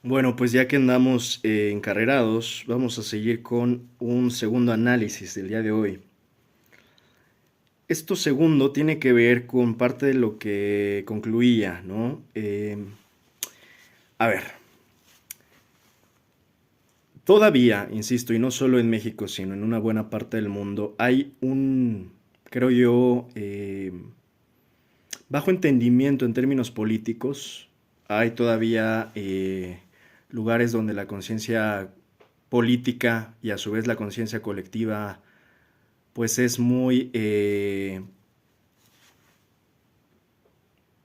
Bueno, pues ya que andamos encarrerados, vamos a seguir con un segundo análisis del día de hoy. Esto segundo tiene que ver con parte de lo que concluía, ¿no? A ver, todavía, insisto, y no solo en México, sino en una buena parte del mundo, hay creo yo, bajo entendimiento en términos políticos, hay todavía lugares donde la conciencia política y a su vez la conciencia colectiva pues es muy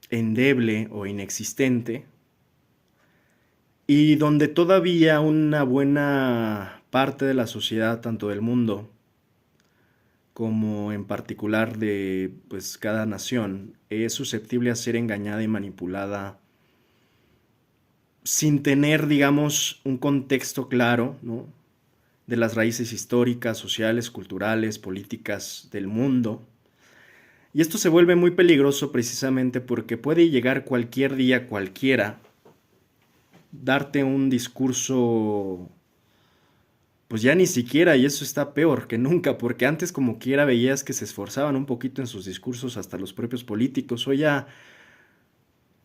endeble o inexistente y donde todavía una buena parte de la sociedad, tanto del mundo como en particular de pues cada nación, es susceptible a ser engañada y manipulada sin tener, digamos, un contexto claro, ¿no? De las raíces históricas, sociales, culturales, políticas del mundo. Y esto se vuelve muy peligroso precisamente porque puede llegar cualquier día cualquiera, darte un discurso, pues ya ni siquiera, y eso está peor que nunca, porque antes como quiera veías que se esforzaban un poquito en sus discursos hasta los propios políticos. Hoy ya,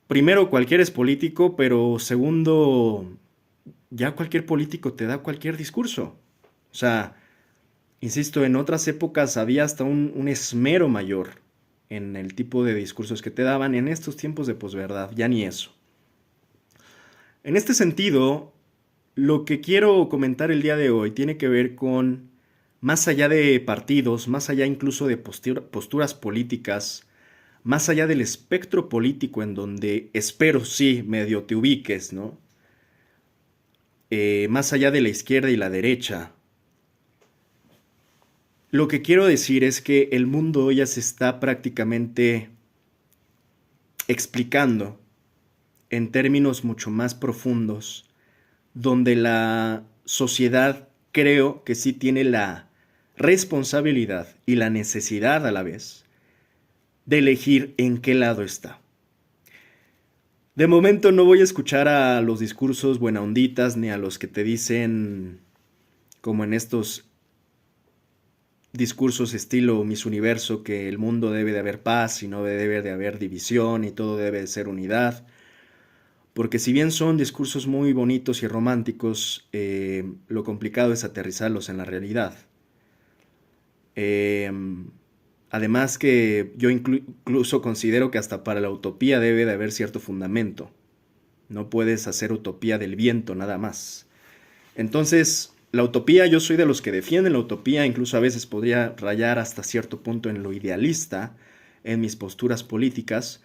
primero, cualquiera es político, pero segundo, ya cualquier político te da cualquier discurso. O sea, insisto, en otras épocas había hasta un esmero mayor en el tipo de discursos que te daban. En estos tiempos de posverdad, ya ni eso. En este sentido, lo que quiero comentar el día de hoy tiene que ver con, más allá de partidos, más allá incluso de posturas políticas, más allá del espectro político en donde espero sí medio te ubiques, ¿no? Más allá de la izquierda y la derecha. Lo que quiero decir es que el mundo ya se está prácticamente explicando en términos mucho más profundos, donde la sociedad creo que sí tiene la responsabilidad y la necesidad a la vez de elegir en qué lado está. De momento no voy a escuchar a los discursos buenaonditas ni a los que te dicen, como en estos discursos estilo Miss Universo, que el mundo debe de haber paz y no debe de haber división y todo debe de ser unidad. Porque si bien son discursos muy bonitos y románticos, lo complicado es aterrizarlos en la realidad. Eh, Además que yo incluso considero que hasta para la utopía debe de haber cierto fundamento. No puedes hacer utopía del viento nada más. Entonces, la utopía, yo soy de los que defienden la utopía, incluso a veces podría rayar hasta cierto punto en lo idealista, en mis posturas políticas.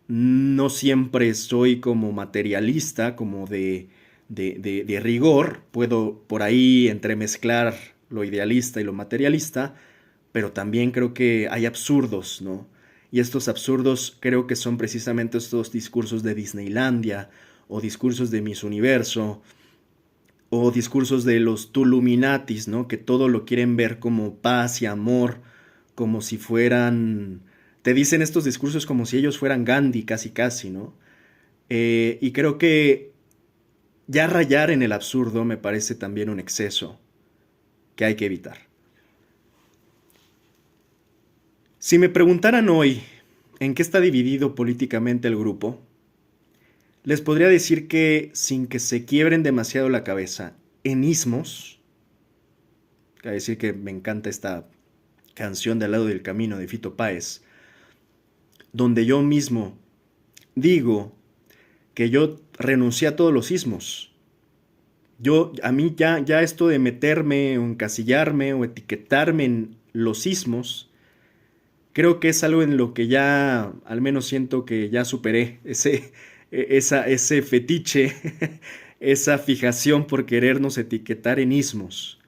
No siempre soy como materialista, como de rigor. Puedo por ahí entremezclar lo idealista y lo materialista, pero también creo que hay absurdos, ¿no? Y estos absurdos creo que son precisamente estos discursos de Disneylandia, o discursos de Miss Universo, o discursos de los Tuluminatis, ¿no? Que todo lo quieren ver como paz y amor, como si fueran... Te dicen estos discursos como si ellos fueran Gandhi, casi casi, ¿no? Y creo que ya rayar en el absurdo me parece también un exceso que hay que evitar. Si me preguntaran hoy en qué está dividido políticamente el grupo, les podría decir que sin que se quiebren demasiado la cabeza en ismos, cabe decir que me encanta esta canción de Al lado del camino de Fito Páez, donde yo mismo digo que yo renuncié a todos los ismos. A mí ya esto de meterme o encasillarme o etiquetarme en los ismos, creo que es algo en lo que ya, al menos siento que ya superé ese fetiche, esa fijación por querernos etiquetar en ismos.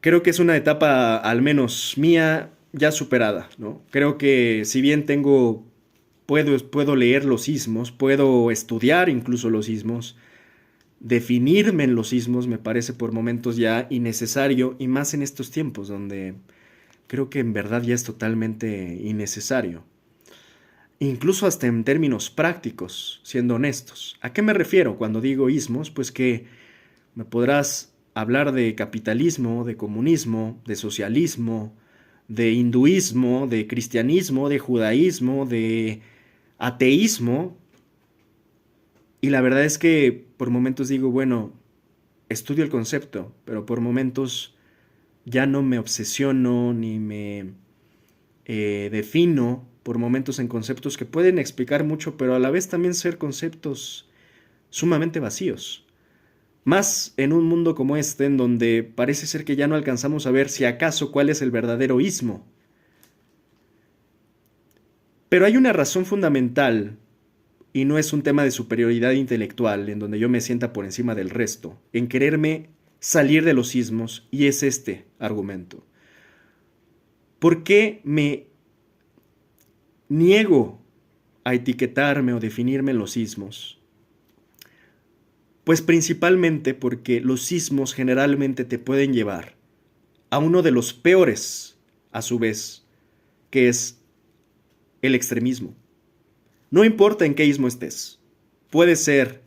Creo que es una etapa, al menos mía, ya superada, ¿no? Creo que si bien puedo leer los ismos, puedo estudiar incluso los ismos, definirme en los ismos me parece por momentos ya innecesario y más en estos tiempos donde creo que en verdad ya es totalmente innecesario. incluso hasta en términos prácticos, siendo honestos. ¿A qué me refiero cuando digo ismos? Pues que me podrás hablar de capitalismo, de comunismo, de socialismo, de hinduismo, de cristianismo, de judaísmo, de ateísmo. Y la verdad es que por momentos digo, bueno, estudio el concepto, pero por momentos ya no me obsesiono ni me defino por momentos en conceptos que pueden explicar mucho, pero a la vez también ser conceptos sumamente vacíos. Más en un mundo como este, en donde parece ser que ya no alcanzamos a ver si acaso cuál es el verdadero ismo. Pero hay una razón fundamental, y no es un tema de superioridad intelectual, en donde yo me sienta por encima del resto, en quererme salir de los ismos, y es este argumento. ¿Por qué me niego a etiquetarme o definirme en los ismos? Pues principalmente porque los sismos generalmente te pueden llevar a uno de los peores, a su vez, que es el extremismo. No importa en qué ismo estés. Puede ser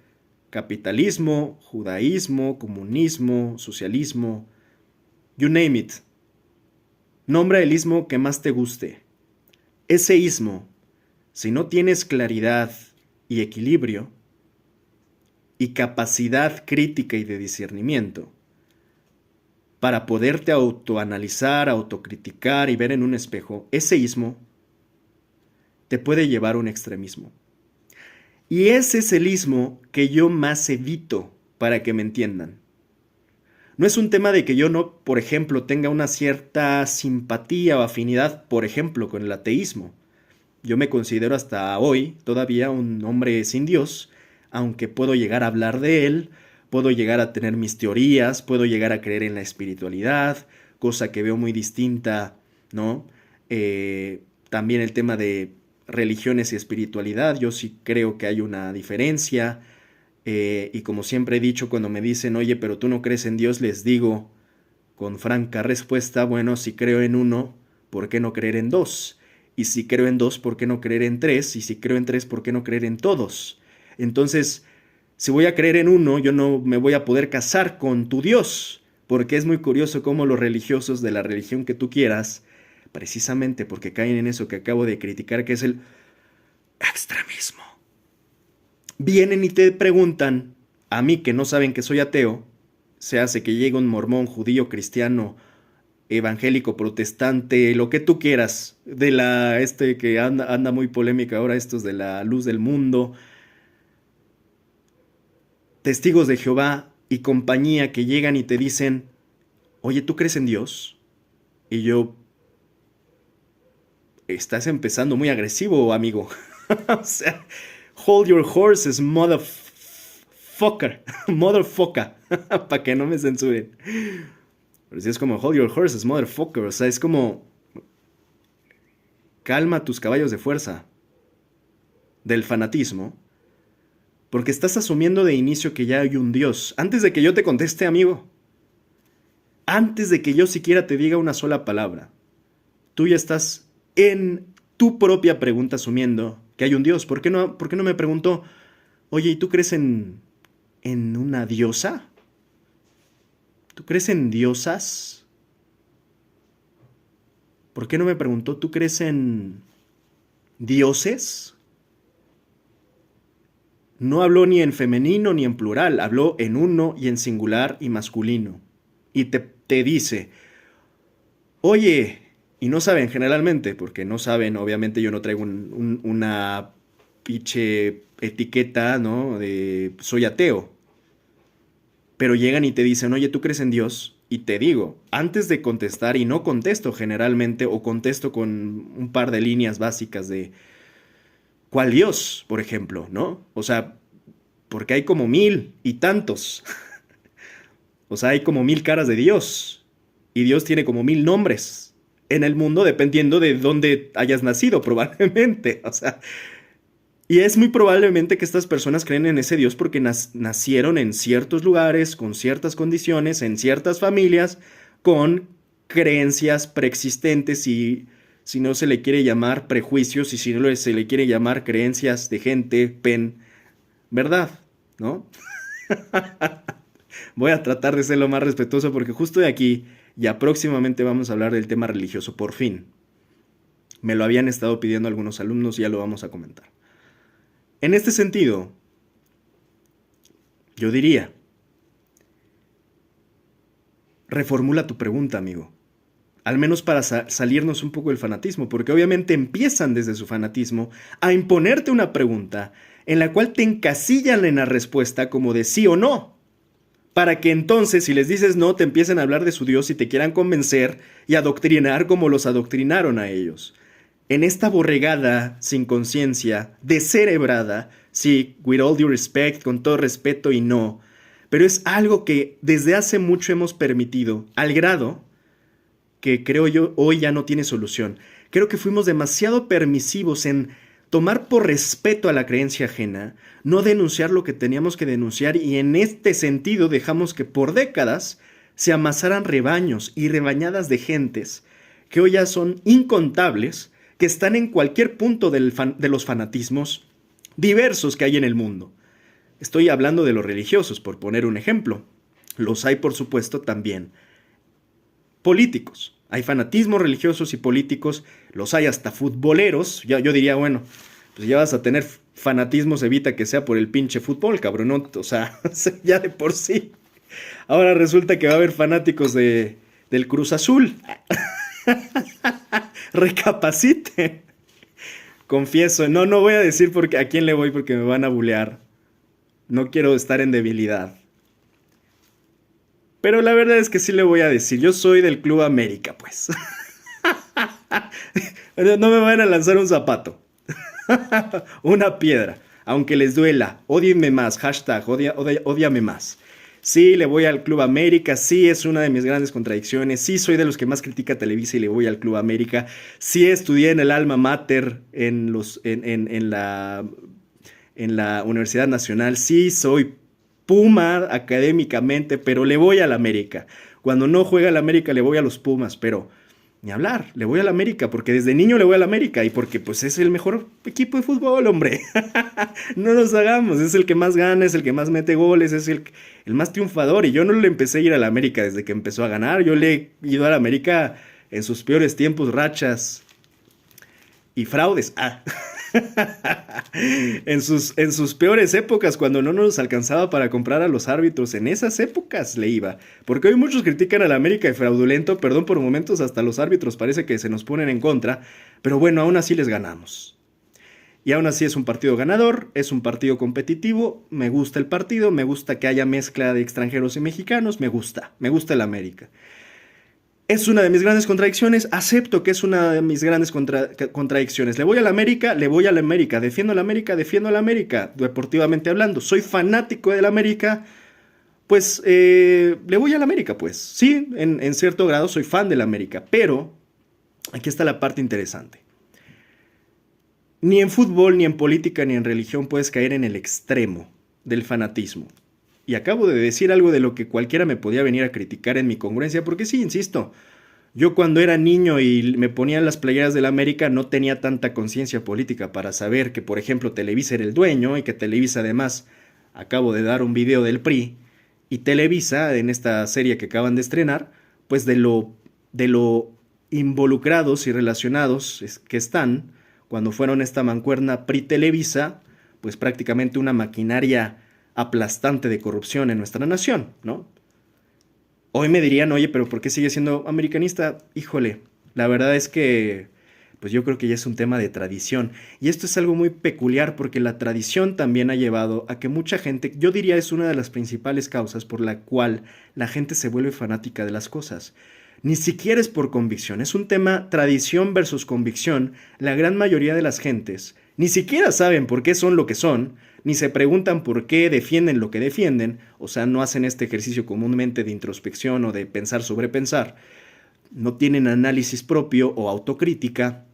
capitalismo, judaísmo, comunismo, socialismo, you name it. Nombra el ismo que más te guste. Ese ismo, si no tienes claridad y equilibrio, y capacidad crítica y de discernimiento para poderte autoanalizar, autocriticar y ver en un espejo, ese ismo te puede llevar a un extremismo. Y ese es el ismo que yo más evito, para que me entiendan. No es un tema de que yo no, por ejemplo, tenga una cierta simpatía o afinidad, por ejemplo, con el ateísmo. Yo me considero hasta hoy todavía un hombre sin Dios, aunque puedo llegar a hablar de él, puedo llegar a tener mis teorías, puedo llegar a creer en la espiritualidad, cosa que veo muy distinta, ¿no? También el tema de religiones y espiritualidad, yo sí creo que hay una diferencia, y como siempre he dicho, cuando me dicen, oye, pero tú no crees en Dios, les digo con franca respuesta, bueno, si creo en uno, ¿por qué no creer en dos? Y si creo en dos, ¿por qué no creer en tres? Y si creo en tres, ¿por qué no creer en todos? Entonces, si voy a creer en uno, yo no me voy a poder casar con tu Dios, porque es muy curioso cómo los religiosos de la religión que tú quieras, precisamente porque caen en eso que acabo de criticar, que es el extremismo, vienen y te preguntan, a mí que no saben que soy ateo, se hace que llegue un mormón, judío, cristiano, evangélico, protestante, lo que tú quieras, de la que anda muy polémica ahora, estos de la luz del mundo, testigos de Jehová y compañía, que llegan y te dicen, oye, ¿tú crees en Dios? Y yo, estás empezando muy agresivo, amigo. O sea, hold your horses, motherfucker, motherfucker, para que no me censuren. Pero si es como, hold your horses, motherfucker, o sea, es como, calma tus caballos de fuerza del fanatismo, porque estás asumiendo de inicio que ya hay un Dios. Antes de que yo te conteste, amigo, antes de que yo siquiera te diga una sola palabra, tú ya estás en tu propia pregunta asumiendo que hay un Dios. ¿Por qué no me preguntó, oye, ¿y tú crees en una diosa? ¿Tú crees en diosas? ¿Por qué no me preguntó, ¿tú crees en dioses? No habló ni en femenino ni en plural, habló en uno y en singular y masculino. Y te dice, oye, y no saben generalmente, porque no saben, obviamente yo no traigo una pinche etiqueta, ¿no? De soy ateo. Pero llegan y te dicen, oye, ¿tú crees en Dios? Y te digo, antes de contestar, y no contesto generalmente, o contesto con un par de líneas básicas de ¿cuál Dios, por ejemplo, no? O sea, porque hay como 1000 y tantos. O sea, hay como 1000 caras de Dios. Y Dios tiene como 1000 nombres en el mundo, dependiendo de dónde hayas nacido, probablemente. O sea, y es muy probablemente que estas personas creen en ese Dios porque nacieron en ciertos lugares, con ciertas condiciones, en ciertas familias, con creencias preexistentes y si no se le quiere llamar prejuicios y si no se le quiere llamar creencias de gente, verdad, ¿no? Voy a tratar de ser lo más respetuoso porque justo de aquí ya próximamente vamos a hablar del tema religioso, por fin. Me lo habían estado pidiendo algunos alumnos y ya lo vamos a comentar. En este sentido, yo diría, reformula tu pregunta, amigo. Al menos para salirnos un poco del fanatismo, porque obviamente empiezan desde su fanatismo a imponerte una pregunta en la cual te encasillan en la respuesta como de sí o no, para que entonces si les dices no te empiecen a hablar de su Dios y te quieran convencer y adoctrinar como los adoctrinaron a ellos. En esta borregada sin conciencia, descerebrada, sí, with all due respect, con todo respeto y no, pero es algo que desde hace mucho hemos permitido, al grado que creo yo hoy ya no tiene solución. Creo que fuimos demasiado permisivos en tomar por respeto a la creencia ajena, no denunciar lo que teníamos que denunciar y en este sentido dejamos que por décadas se amasaran rebaños y rebañadas de gentes que hoy ya son incontables, que están en cualquier punto de los fanatismos diversos que hay en el mundo. Estoy hablando de los religiosos, por poner un ejemplo. Los hay, por supuesto, también políticos. Hay fanatismos religiosos y políticos, los hay hasta futboleros. Yo diría, bueno, pues ya vas a tener fanatismos, evita que sea por el pinche fútbol, cabrón, ¿no? O sea, ya de por sí. Ahora resulta que va a haber fanáticos del Cruz Azul. Recapacite. Confieso, no voy a decir a quién le voy porque me van a bulear. No quiero estar en debilidad. Pero la verdad es que sí le voy a decir, yo soy del Club América, pues. No me van a lanzar un zapato. Una piedra. Aunque les duela, ódienme más, hashtag, ódiame más. Sí, le voy al Club América, sí es una de mis grandes contradicciones, sí soy de los que más critica Televisa y le voy al Club América, sí estudié en el Alma Mater en la Universidad Nacional, sí soy Puma académicamente, pero le voy al América. Cuando no juega al América le voy a los Pumas, pero ni hablar, le voy al América, porque desde niño le voy al América y porque pues es el mejor equipo de fútbol, hombre. No nos hagamos, es el que más gana, es el que más mete goles, es el más triunfador. Y yo no le empecé a ir al América desde que empezó a ganar, yo le he ido al América en sus peores tiempos, rachas y fraudes. En sus peores épocas, cuando no nos alcanzaba para comprar a los árbitros, en esas épocas le iba. Porque hoy muchos critican al América de fraudulento, perdón por momentos, hasta los árbitros parece que se nos ponen en contra, pero bueno, aún así les ganamos. Y aún así es un partido ganador, es un partido competitivo, me gusta el partido, me gusta que haya mezcla de extranjeros y mexicanos, me gusta el América. Es una de mis grandes contradicciones, acepto que es una de mis grandes contradicciones. Le voy a la América, defiendo a la América, deportivamente hablando. Soy fanático de la América, pues le voy a la América, pues. Sí, en cierto grado soy fan de la América, pero aquí está la parte interesante. Ni en fútbol, ni en política, ni en religión puedes caer en el extremo del fanatismo. Y acabo de decir algo de lo que cualquiera me podía venir a criticar en mi congruencia, porque sí, insisto, yo cuando era niño y me ponía las playeras de la América no tenía tanta conciencia política para saber que, por ejemplo, Televisa era el dueño y que Televisa además, acabo de dar un video del PRI, y Televisa, en esta serie que acaban de estrenar, pues de lo involucrados y relacionados que están, cuando fueron esta mancuerna PRI-Televisa, pues prácticamente una maquinaria aplastante de corrupción en nuestra nación, ¿no? Hoy me dirían, oye, pero ¿por qué sigue siendo americanista? Híjole, la verdad es que, pues yo creo que ya es un tema de tradición. Y esto es algo muy peculiar porque la tradición también ha llevado a que mucha gente, yo diría es una de las principales causas por la cual la gente se vuelve fanática de las cosas. Ni siquiera es por convicción, es un tema tradición versus convicción. La gran mayoría de las gentes ni siquiera saben por qué son lo que son, ni se preguntan por qué defienden lo que defienden, o sea, no hacen este ejercicio comúnmente de introspección o de pensar sobre pensar, no tienen análisis propio o autocrítica,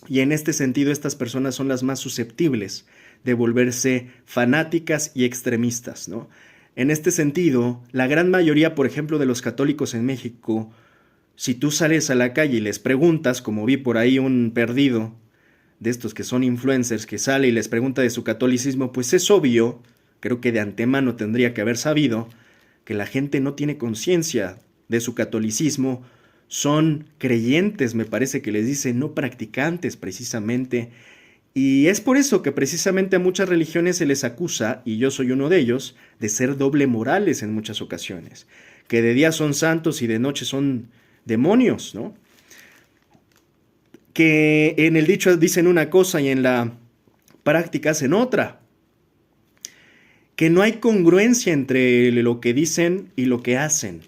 y en este sentido estas personas son las más susceptibles de volverse fanáticas y extremistas, ¿no? En este sentido, la gran mayoría, por ejemplo, de los católicos en México Si tú sales a la calle y les preguntas, como vi por ahí un perdido de estos que son influencers que sale y les pregunta de su catolicismo, pues es obvio, creo que de antemano tendría que haber sabido, que la gente no tiene conciencia de su catolicismo, son creyentes, me parece que les dicen, no practicantes precisamente, y es por eso que precisamente a muchas religiones se les acusa, y yo soy uno de ellos, de ser doble morales en muchas ocasiones, que de día son santos y de noche son demonios, ¿no? Que en el dicho dicen una cosa y en la práctica hacen otra, que no hay congruencia entre lo que dicen y lo que hacen.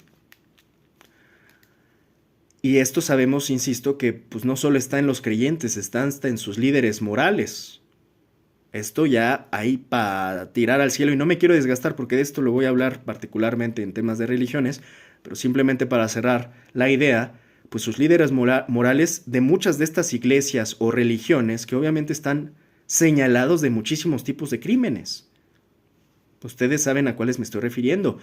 Y esto sabemos, insisto, que pues no solo está en los creyentes, está hasta en sus líderes morales. Esto ya hay para tirar al cielo y no me quiero desgastar porque de esto lo voy a hablar particularmente en temas de religiones, pero simplemente para cerrar la idea, pues sus líderes morales de muchas de estas iglesias o religiones que obviamente están señalados de muchísimos tipos de crímenes. Ustedes saben a cuáles me estoy refiriendo,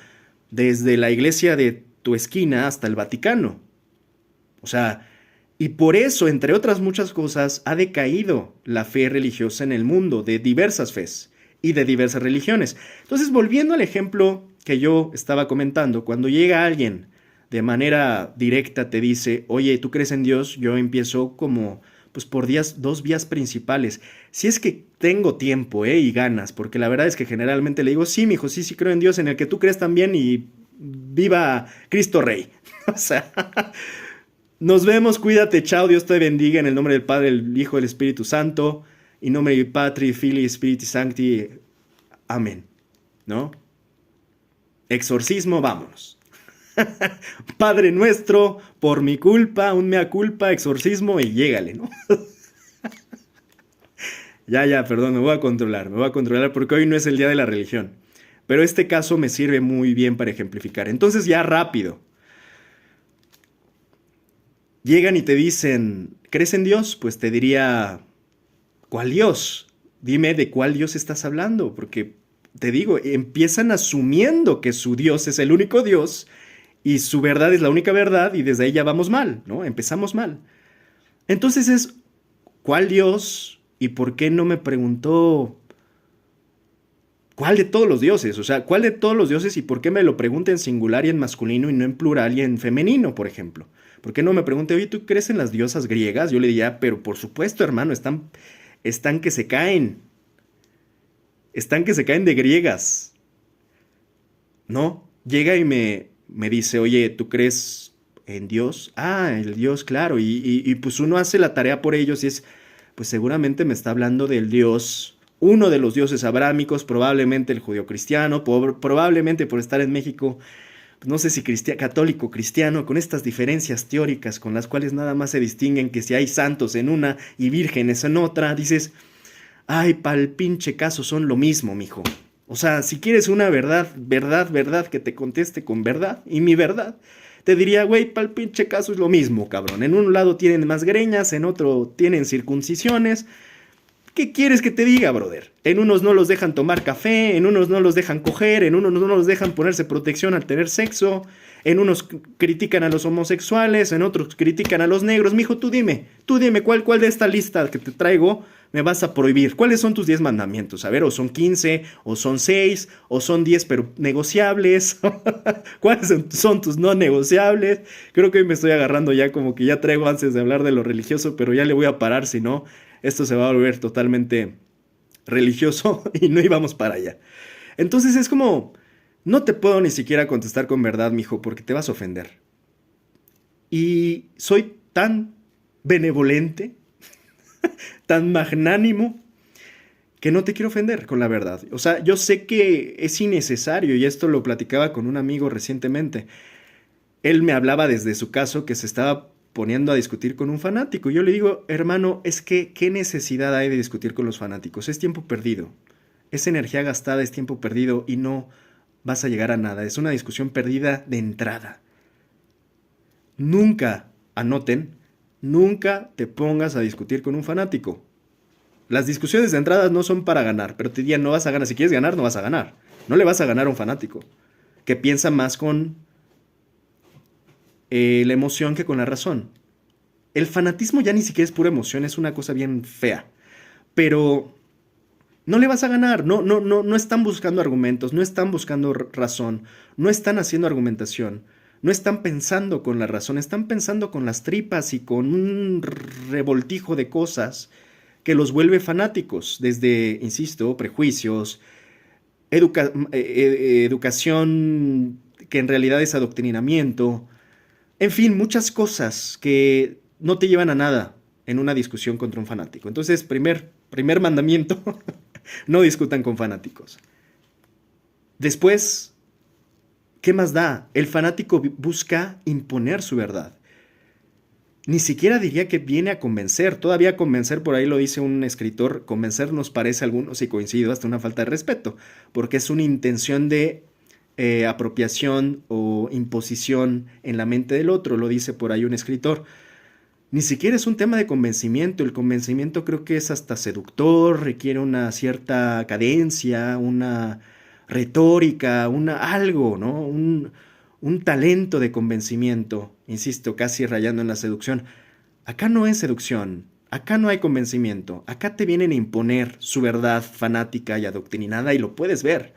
desde la iglesia de tu esquina hasta el Vaticano. O sea, y por eso, entre otras muchas cosas, ha decaído la fe religiosa en el mundo de diversas fes y de diversas religiones. Entonces, volviendo al ejemplo que yo estaba comentando, cuando llega alguien de manera directa te dice, oye, ¿tú crees en Dios? Yo empiezo como, pues por dos vías principales. Si es que tengo tiempo, y ganas, porque la verdad es que generalmente le digo, sí, mijo, sí creo en Dios, en el que tú crees también y viva Cristo Rey. O sea, nos vemos, cuídate, chao, Dios te bendiga en el nombre del Padre, del Hijo, del Espíritu Santo, in nomine Patri, Filii, Spiritus Sancti, amén, ¿no? Exorcismo, vámonos. Padre nuestro, por mi culpa, un mea culpa, exorcismo y llégale, ¿no? Ya, perdón, me voy a controlar porque hoy no es el día de la religión. Pero este caso me sirve muy bien para ejemplificar. Entonces ya rápido. Llegan y te dicen, ¿crees en Dios? Pues te diría, ¿cuál Dios? Dime de cuál Dios estás hablando, porque te digo, empiezan asumiendo que su Dios es el único Dios y su verdad es la única verdad y desde ahí ya vamos mal, ¿no? Empezamos mal. Entonces es, ¿cuál Dios? ¿Y por qué no me preguntó cuál de todos los dioses? O sea, ¿cuál de todos los dioses y por qué me lo pregunta en singular y en masculino y no en plural y en femenino, por ejemplo? ¿Por qué no me pregunte, oye, ¿tú crees en las diosas griegas? Yo le diría, pero por supuesto, hermano, están que se caen. Están que se caen de griegas. ¿No? Llega y me dice, oye, ¿tú crees en Dios? Ah, el Dios, claro. Y pues uno hace la tarea por ellos y es, pues seguramente me está hablando del Dios, uno de los dioses abrámicos, probablemente el judio-cristiano, probablemente por estar en México, no sé si católico, cristiano, con estas diferencias teóricas con las cuales nada más se distinguen que si hay santos en una y vírgenes en otra, dices, ay, pa'l pinche caso son lo mismo, mijo. O sea, si quieres una verdad, que te conteste con verdad, y mi verdad, te diría, güey, pa'l pinche caso es lo mismo, cabrón. En un lado tienen más greñas, en otro tienen circuncisiones. ¿Qué quieres que te diga, brother? En unos no los dejan tomar café, en unos no los dejan coger, en unos no los dejan ponerse protección al tener sexo, en unos critican a los homosexuales, en otros critican a los negros. Mijo, tú dime, ¿cuál de esta lista que te traigo me vas a prohibir? ¿Cuáles son tus 10 mandamientos? A ver, o son 15, o son 6, o son 10 pero negociables. ¿Cuáles son tus no negociables? Creo que hoy me estoy agarrando ya como que ya traigo antes de hablar de lo religioso, pero ya le voy a parar, si no, esto se va a volver totalmente religioso y no íbamos para allá. Entonces es como, no te puedo ni siquiera contestar con verdad, mijo, porque te vas a ofender. Y soy tan benevolente, tan magnánimo, que no te quiero ofender con la verdad. O sea, yo sé que es innecesario, y esto lo platicaba con un amigo recientemente. Él me hablaba desde su caso que se estaba poniendo a discutir con un fanático. Yo le digo, hermano, es que ¿qué necesidad hay de discutir con los fanáticos? Es tiempo perdido. Es energía gastada, es tiempo perdido y no vas a llegar a nada. Es una discusión perdida de entrada. Nunca, anoten, nunca te pongas a discutir con un fanático. Las discusiones de entrada no son para ganar, pero te dirían, no vas a ganar. Si quieres ganar, no vas a ganar. No le vas a ganar a un fanático que piensa más con la emoción que con la razón. El fanatismo ya ni siquiera es pura emoción, es una cosa bien fea. Pero no le vas a ganar, no están buscando argumentos, no están buscando razón, no están haciendo argumentación, no están pensando con la razón, están pensando con las tripas y con un revoltijo de cosas que los vuelve fanáticos, desde, insisto, prejuicios, educación que en realidad es adoctrinamiento, en fin, muchas cosas que no te llevan a nada en una discusión contra un fanático. Entonces, primer mandamiento, no discutan con fanáticos. Después, ¿qué más da? El fanático busca imponer su verdad. Ni siquiera diría que viene a convencer. Todavía convencer, por ahí lo dice un escritor, convencer nos parece a algunos, y coincido, hasta una falta de respeto, porque es una intención de apropiación o imposición en la mente del otro, lo dice por ahí un escritor. Ni siquiera es un tema de convencimiento. El convencimiento creo que es hasta seductor, requiere una cierta cadencia, una retórica, algo, ¿no? Un talento de convencimiento, insisto, casi rayando en la seducción. Acá no es seducción, acá no hay convencimiento, acá te vienen a imponer su verdad fanática y adoctrinada y lo puedes ver.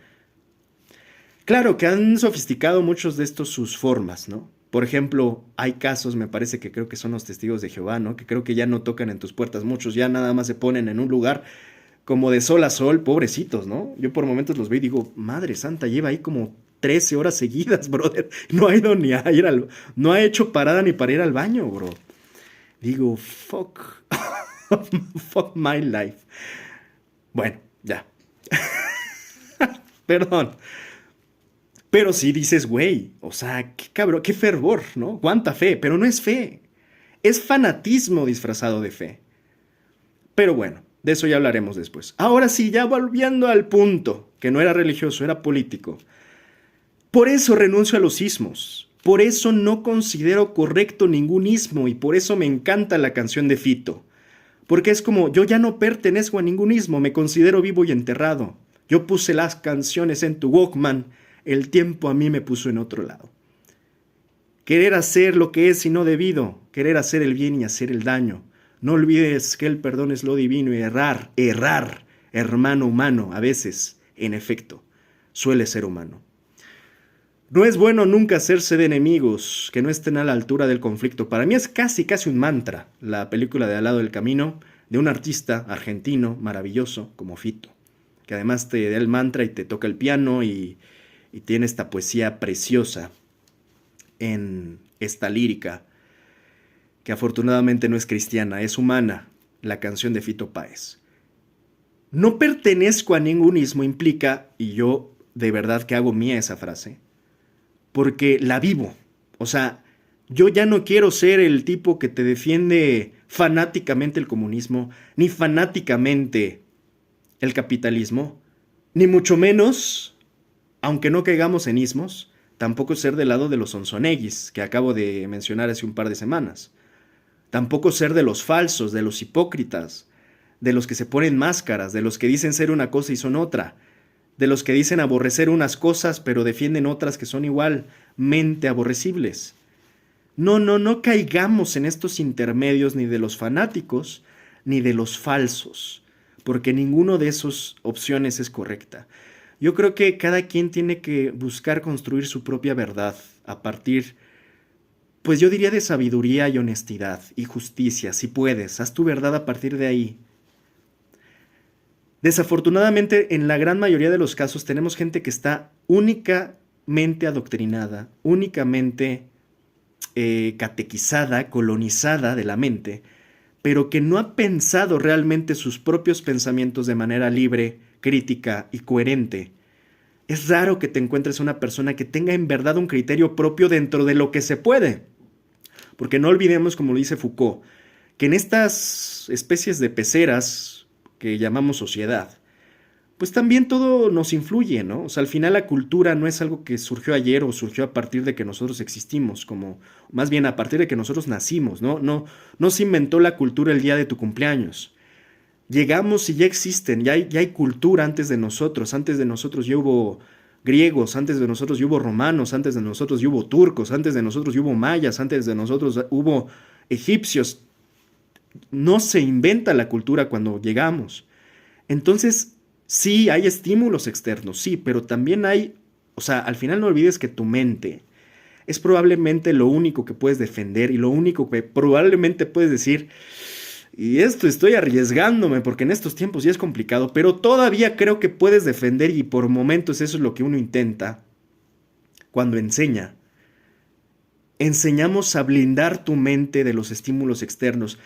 Claro que han sofisticado muchos de estos sus formas, ¿no? Por ejemplo, hay casos, me parece que creo que son los testigos de Jehová, ¿no? Que creo que ya no tocan en tus puertas, muchos ya nada más se ponen en un lugar como de sol a sol, pobrecitos, ¿no? Yo por momentos los veo y digo, madre santa, lleva ahí como 13 horas seguidas, brother. No ha ido ni a ir no ha hecho parada ni para ir al baño, bro. Digo, fuck, fuck my life. Bueno, ya. Perdón. Pero sí dices, güey, o sea, qué cabrón, qué fervor, ¿no? Cuánta fe, pero no es fe. Es fanatismo disfrazado de fe. Pero bueno, de eso ya hablaremos después. Ahora sí, ya volviendo al punto, que no era religioso, era político. Por eso renuncio a los ismos. Por eso no considero correcto ningún ismo y por eso me encanta la canción de Fito. Porque es como, yo ya no pertenezco a ningún ismo, me considero vivo y enterrado. Yo puse las canciones en tu Walkman, el tiempo a mí me puso en otro lado. Querer hacer lo que es y no debido, querer hacer el bien y hacer el daño. No olvides que el perdón es lo divino y errar, hermano humano, a veces, en efecto, suele ser humano. No es bueno nunca hacerse de enemigos que no estén a la altura del conflicto. Para mí es casi un mantra, la película de Al lado del camino, de un artista argentino maravilloso como Fito, que además te da el mantra y te toca el piano y tiene esta poesía preciosa en esta lírica, que afortunadamente no es cristiana, es humana, la canción de Fito Páez. No pertenezco a ningún ismo implica, y yo de verdad que hago mía esa frase, porque la vivo. O sea, yo ya no quiero ser el tipo que te defiende fanáticamente el comunismo, ni fanáticamente el capitalismo, ni mucho menos, aunque no caigamos en ismos, tampoco ser del lado de los onzoneguis, que acabo de mencionar hace un par de semanas. Tampoco ser de los falsos, de los hipócritas, de los que se ponen máscaras, de los que dicen ser una cosa y son otra, de los que dicen aborrecer unas cosas pero defienden otras que son igualmente aborrecibles. No caigamos en estos intermedios ni de los fanáticos ni de los falsos, porque ninguno de esas opciones es correcta. Yo creo que cada quien tiene que buscar construir su propia verdad a partir, pues yo diría de sabiduría y honestidad y justicia, si puedes, haz tu verdad a partir de ahí. Desafortunadamente, en la gran mayoría de los casos tenemos gente que está únicamente adoctrinada, únicamente catequizada, colonizada de la mente, pero que no ha pensado realmente sus propios pensamientos de manera libre, crítica y coherente. Es raro que te encuentres una persona que tenga en verdad un criterio propio dentro de lo que se puede. Porque no olvidemos, como lo dice Foucault, que en estas especies de peceras que llamamos sociedad, pues también todo nos influye, ¿no? O sea, al final la cultura no es algo que surgió ayer o surgió a partir de que nosotros existimos, como más bien a partir de que nosotros nacimos, ¿no? No se inventó la cultura el día de tu cumpleaños. Llegamos y ya existen, ya hay cultura antes de nosotros ya hubo griegos, antes de nosotros ya hubo romanos, antes de nosotros ya hubo turcos, antes de nosotros ya hubo mayas, antes de nosotros hubo egipcios. No se inventa la cultura cuando llegamos. Entonces, sí, hay estímulos externos, sí, pero también hay, o sea, al final no olvides que tu mente es probablemente lo único que puedes defender y lo único que probablemente puedes decir, y esto estoy arriesgándome porque en estos tiempos ya es complicado, pero todavía creo que puedes defender y por momentos eso es lo que uno intenta cuando enseña. Enseñamos a blindar tu mente de los estímulos externos.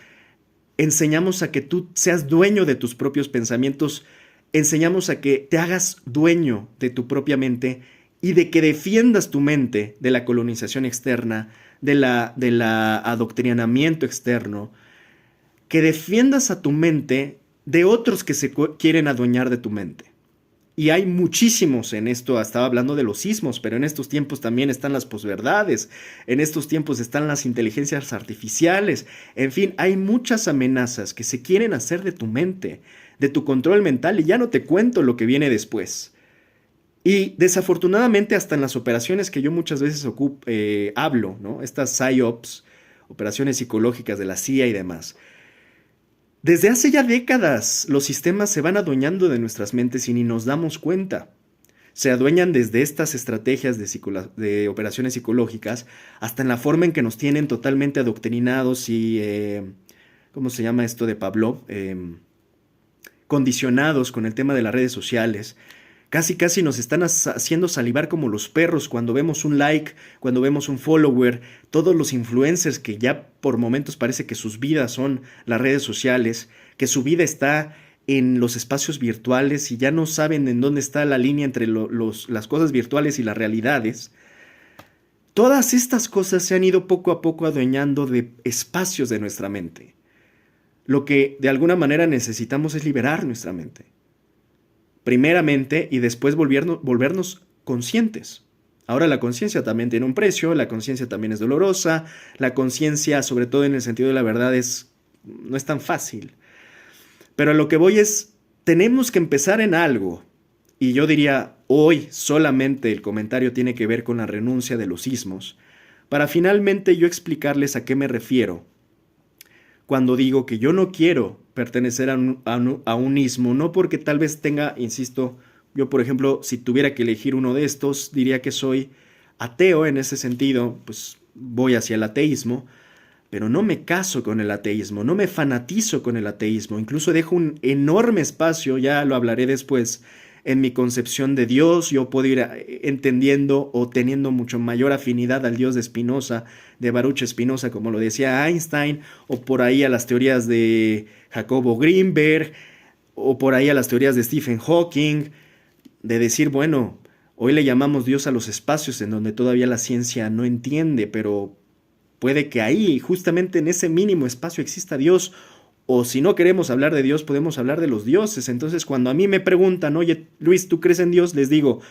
Enseñamos a que tú seas dueño de tus propios pensamientos. Enseñamos a que te hagas dueño de tu propia mente y de que defiendas tu mente de la colonización externa, de la adoctrinamiento externo, que defiendas a tu mente de otros que se quieren adueñar de tu mente. Y hay muchísimos en esto, estaba hablando de los sismos, pero en estos tiempos también están las posverdades, en estos tiempos están las inteligencias artificiales, en fin, hay muchas amenazas que se quieren hacer de tu mente, de tu control mental, y ya no te cuento lo que viene después. Y desafortunadamente hasta en las operaciones que yo muchas veces hablo, ¿no? Estas PsyOps, operaciones psicológicas de la CIA y demás. Desde hace ya décadas los sistemas se van adueñando de nuestras mentes y ni nos damos cuenta. Se adueñan desde estas estrategias de operaciones psicológicas hasta en la forma en que nos tienen totalmente adoctrinados y, ¿cómo se llama esto de Pavlov? Condicionados con el tema de las redes sociales. Casi casi nos están haciendo salivar como los perros cuando vemos un like, cuando vemos un follower, todos los influencers que ya por momentos parece que sus vidas son las redes sociales, que su vida está en los espacios virtuales y ya no saben en dónde está la línea entre las cosas virtuales y las realidades. Todas estas cosas se han ido poco a poco adueñando de espacios de nuestra mente. Lo que de alguna manera necesitamos es liberar nuestra mente. Primeramente y después volvernos conscientes. Ahora la conciencia también tiene un precio, la conciencia también es dolorosa, la conciencia, sobre todo en el sentido de la verdad, no es tan fácil. Pero a lo que voy es, tenemos que empezar en algo. Y yo diría, hoy solamente el comentario tiene que ver con la renuncia de los ismos, para finalmente yo explicarles a qué me refiero cuando digo que yo no quiero pertenecer a un ismo, no porque tal vez tenga, insisto, yo por ejemplo, si tuviera que elegir uno de estos, diría que soy ateo en ese sentido, pues voy hacia el ateísmo, pero no me caso con el ateísmo, no me fanatizo con el ateísmo, incluso dejo un enorme espacio, ya lo hablaré después, en mi concepción de Dios. Yo puedo ir entendiendo o teniendo mucho mayor afinidad al Dios de Spinoza, de Baruch Spinoza, como lo decía Einstein, o por ahí a las teorías de Jacobo Greenberg, o por ahí a las teorías de Stephen Hawking, de decir, bueno, hoy le llamamos Dios a los espacios en donde todavía la ciencia no entiende, pero puede que ahí, justamente en ese mínimo espacio, exista Dios. O si no queremos hablar de Dios, podemos hablar de los dioses. Entonces, cuando a mí me preguntan, oye, Luis, ¿tú crees en Dios? Les digo,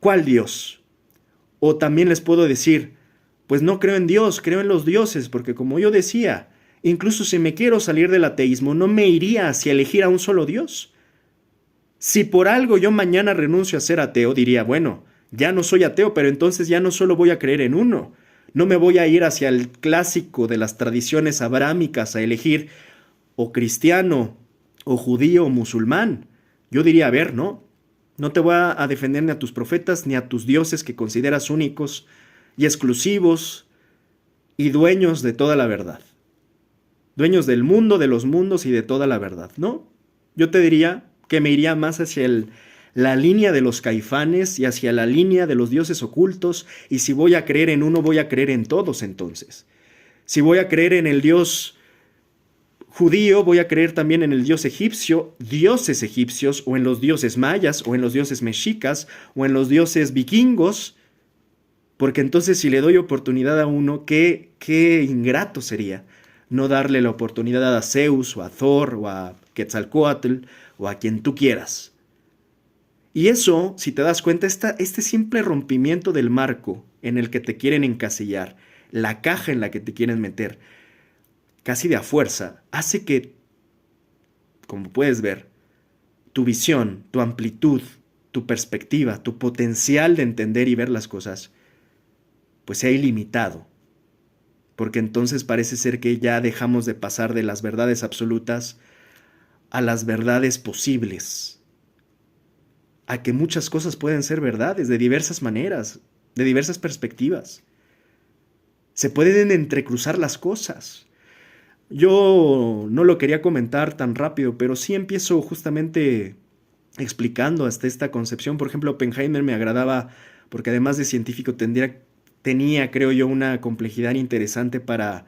¿cuál Dios? O también les puedo decir, pues no creo en Dios, creo en los dioses, porque como yo decía, incluso si me quiero salir del ateísmo, no me iría hacia elegir a un solo Dios. Si por algo yo mañana renuncio a ser ateo, diría, bueno, ya no soy ateo, pero entonces ya no solo voy a creer en uno. No me voy a ir hacia el clásico de las tradiciones abrámicas a elegir o cristiano, o judío, o musulmán. Yo diría, a ver, no te voy a defender ni a tus profetas, ni a tus dioses que consideras únicos y exclusivos y dueños de toda la verdad. Dueños del mundo, de los mundos y de toda la verdad, ¿no? Yo te diría que me iría más hacia la línea de los caifanes y hacia la línea de los dioses ocultos, y si voy a creer en uno, voy a creer en todos entonces. Si voy a creer en el Dios judío, voy a creer también en el dios egipcio, dioses egipcios, o en los dioses mayas, o en los dioses mexicas, o en los dioses vikingos, porque entonces si le doy oportunidad a uno, qué ingrato sería no darle la oportunidad a Zeus, o a Thor, o a Quetzalcóatl, o a quien tú quieras. Y eso, si te das cuenta, este simple rompimiento del marco en el que te quieren encasillar, la caja en la que te quieren meter, casi de a fuerza, hace que, como puedes ver, tu visión, tu amplitud, tu perspectiva, tu potencial de entender y ver las cosas, pues sea ilimitado. Porque entonces parece ser que ya dejamos de pasar de las verdades absolutas a las verdades posibles, a que muchas cosas pueden ser verdades de diversas maneras, de diversas perspectivas. Se pueden entrecruzar las cosas. Yo no lo quería comentar tan rápido, pero sí empiezo justamente explicando hasta esta concepción. Por ejemplo, Oppenheimer me agradaba porque además de científico tenía, creo yo, una complejidad interesante para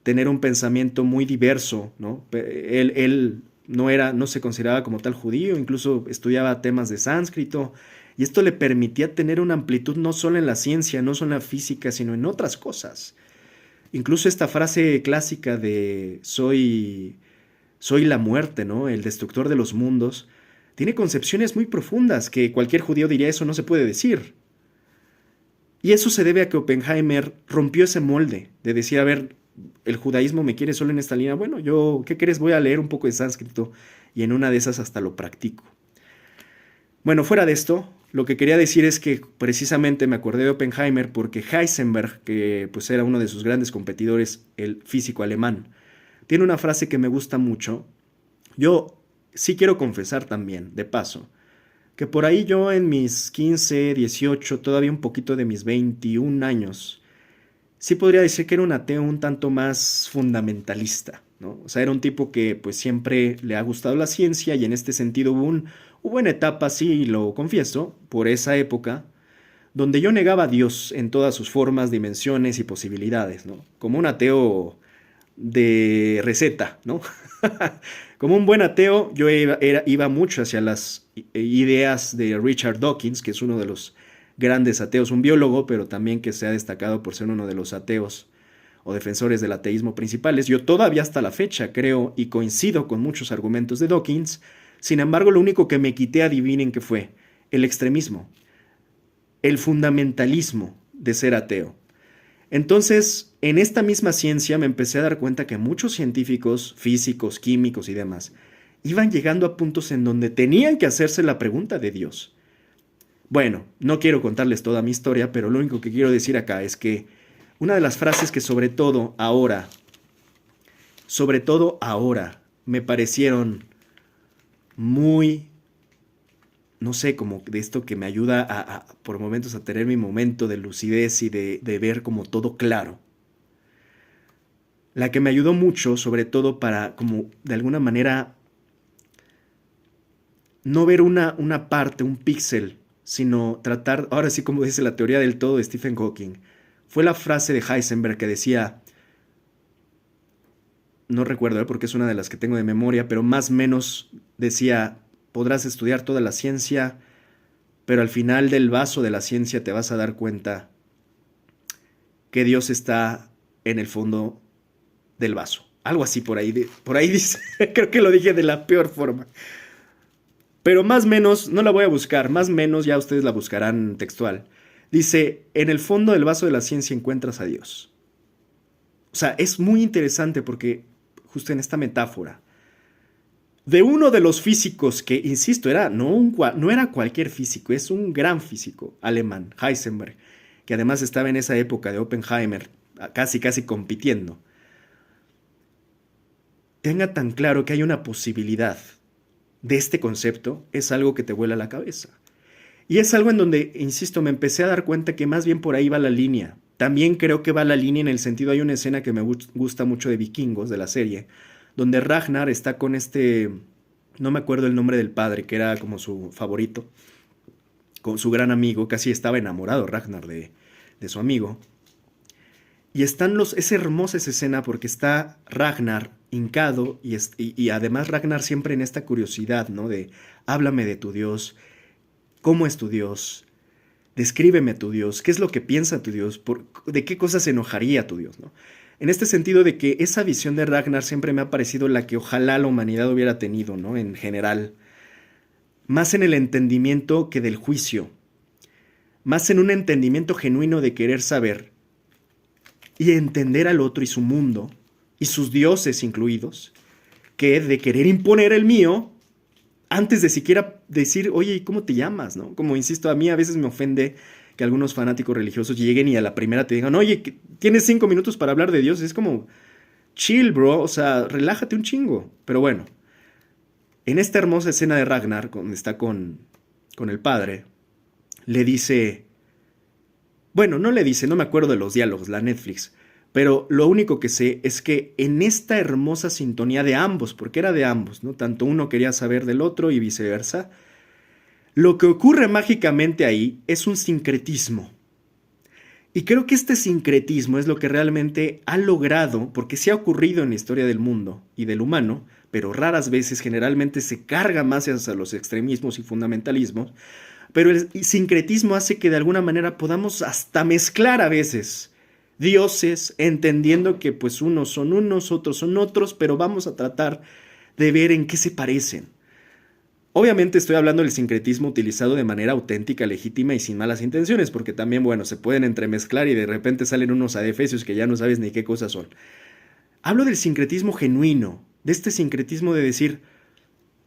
tener un pensamiento muy diverso, ¿no? Él no se consideraba como tal judío, incluso estudiaba temas de sánscrito, y esto le permitía tener una amplitud no solo en la ciencia, no solo en la física, sino en otras cosas. Incluso esta frase clásica de soy la muerte, ¿no? El destructor de los mundos, tiene concepciones muy profundas que cualquier judío diría eso no se puede decir. Y eso se debe a que Oppenheimer rompió ese molde de decir, a ver, el judaísmo me quiere solo en esta línea. Bueno, yo, ¿qué crees? Voy a leer un poco de sánscrito y en una de esas hasta lo practico. Bueno, fuera de esto, lo que quería decir es que precisamente me acordé de Oppenheimer porque Heisenberg, que pues era uno de sus grandes competidores, el físico alemán, tiene una frase que me gusta mucho. Yo sí quiero confesar también, de paso, que por ahí yo en mis 15, 18, todavía un poquito de mis 21 años, sí podría decir que era un ateo un tanto más fundamentalista, ¿no? O sea, era un tipo que pues siempre le ha gustado la ciencia y en este sentido hubo una etapa, sí, lo confieso, por esa época, donde yo negaba a Dios en todas sus formas, dimensiones y posibilidades, ¿no? Como un ateo de receta, ¿no? Como un buen ateo, yo iba mucho hacia las ideas de Richard Dawkins, que es uno de los grandes ateos, un biólogo, pero también que se ha destacado por ser uno de los ateos o defensores del ateísmo principales. Yo todavía hasta la fecha creo y coincido con muchos argumentos de Dawkins. Sin embargo, lo único que me quité, adivinen qué fue: el extremismo, el fundamentalismo de ser ateo. Entonces, en esta misma ciencia me empecé a dar cuenta que muchos científicos, físicos, químicos y demás, iban llegando a puntos en donde tenían que hacerse la pregunta de Dios. Bueno, no quiero contarles toda mi historia, pero lo único que quiero decir acá es que una de las frases que sobre todo ahora, me parecieron muy, no sé, como de esto que me ayuda por momentos a tener mi momento de lucidez y de ver como todo claro. La que me ayudó mucho, sobre todo para, como de alguna manera, no ver una parte, un píxel, sino tratar, ahora sí como dice la teoría del todo de Stephen Hawking, fue la frase de Heisenberg que decía, no recuerdo porque es una de las que tengo de memoria, pero más o menos decía, podrás estudiar toda la ciencia, pero al final del vaso de la ciencia te vas a dar cuenta que Dios está en el fondo del vaso. Algo así por ahí dice, creo que lo dije de la peor forma. Pero más o menos, no la voy a buscar, más o menos ya ustedes la buscarán textual. Dice, en el fondo del vaso de la ciencia encuentras a Dios. O sea, es muy interesante porque justo en esta metáfora, de uno de los físicos que, insisto, no era cualquier físico, es un gran físico alemán, Heisenberg, que además estaba en esa época de Oppenheimer, casi compitiendo. Tenga tan claro que hay una posibilidad de este concepto, es algo que te vuela la cabeza. Y es algo en donde, insisto, me empecé a dar cuenta que más bien por ahí va la línea. También creo que va la línea en el sentido, hay una escena que me gusta mucho de Vikingos, de la serie, donde Ragnar está con no me acuerdo el nombre del padre, que era como su favorito, con su gran amigo, casi estaba enamorado Ragnar de su amigo. Y es hermosa esa escena porque está Ragnar hincado y además Ragnar siempre en esta curiosidad, ¿no? De háblame de tu Dios, ¿cómo es tu Dios? Descríbeme a tu Dios, ¿qué es lo que piensa tu Dios? ¿De qué cosas se enojaría tu Dios, ¿no? En este sentido de que esa visión de Ragnar siempre me ha parecido la que ojalá la humanidad hubiera tenido, ¿no? En general. Más en el entendimiento que del juicio. Más en un entendimiento genuino de querer saber y entender al otro y su mundo, y sus dioses incluidos, que de querer imponer el mío antes de siquiera decir, oye, ¿y cómo te llamas? ¿No? Como insisto, a mí a veces me ofende que algunos fanáticos religiosos lleguen y a la primera te digan, oye, tienes 5 minutos para hablar de Dios. Es como, chill, bro, o sea, relájate un chingo. Pero bueno, en esta hermosa escena de Ragnar, donde está con el padre, le dice, bueno, no le dice, no me acuerdo de los diálogos, la Netflix, pero lo único que sé es que en esta hermosa sintonía de ambos, porque era de ambos, ¿no? Tanto uno quería saber del otro y viceversa, lo que ocurre mágicamente ahí es un sincretismo. Y creo que este sincretismo es lo que realmente ha logrado, porque sí ha ocurrido en la historia del mundo y del humano, pero raras veces generalmente se carga más hacia los extremismos y fundamentalismos, pero el sincretismo hace que de alguna manera podamos hasta mezclar a veces dioses, entendiendo que pues unos son unos, otros son otros, pero vamos a tratar de ver en qué se parecen. Obviamente estoy hablando del sincretismo utilizado de manera auténtica, legítima y sin malas intenciones, porque también, bueno, se pueden entremezclar y de repente salen unos adefesios que ya no sabes ni qué cosas son. Hablo del sincretismo genuino, de este sincretismo de decir,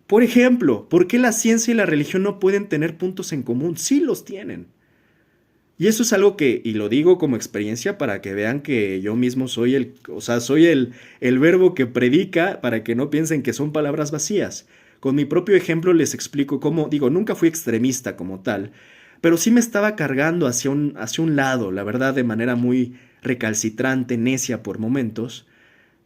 por ejemplo, ¿por qué la ciencia y la religión no pueden tener puntos en común? Sí los tienen. Y eso es algo que, y lo digo como experiencia para que vean que yo mismo soy el verbo que predica, para que no piensen que son palabras vacías. Con mi propio ejemplo les explico cómo, digo, nunca fui extremista como tal, pero sí me estaba cargando hacia un lado, la verdad, de manera muy recalcitrante, necia por momentos.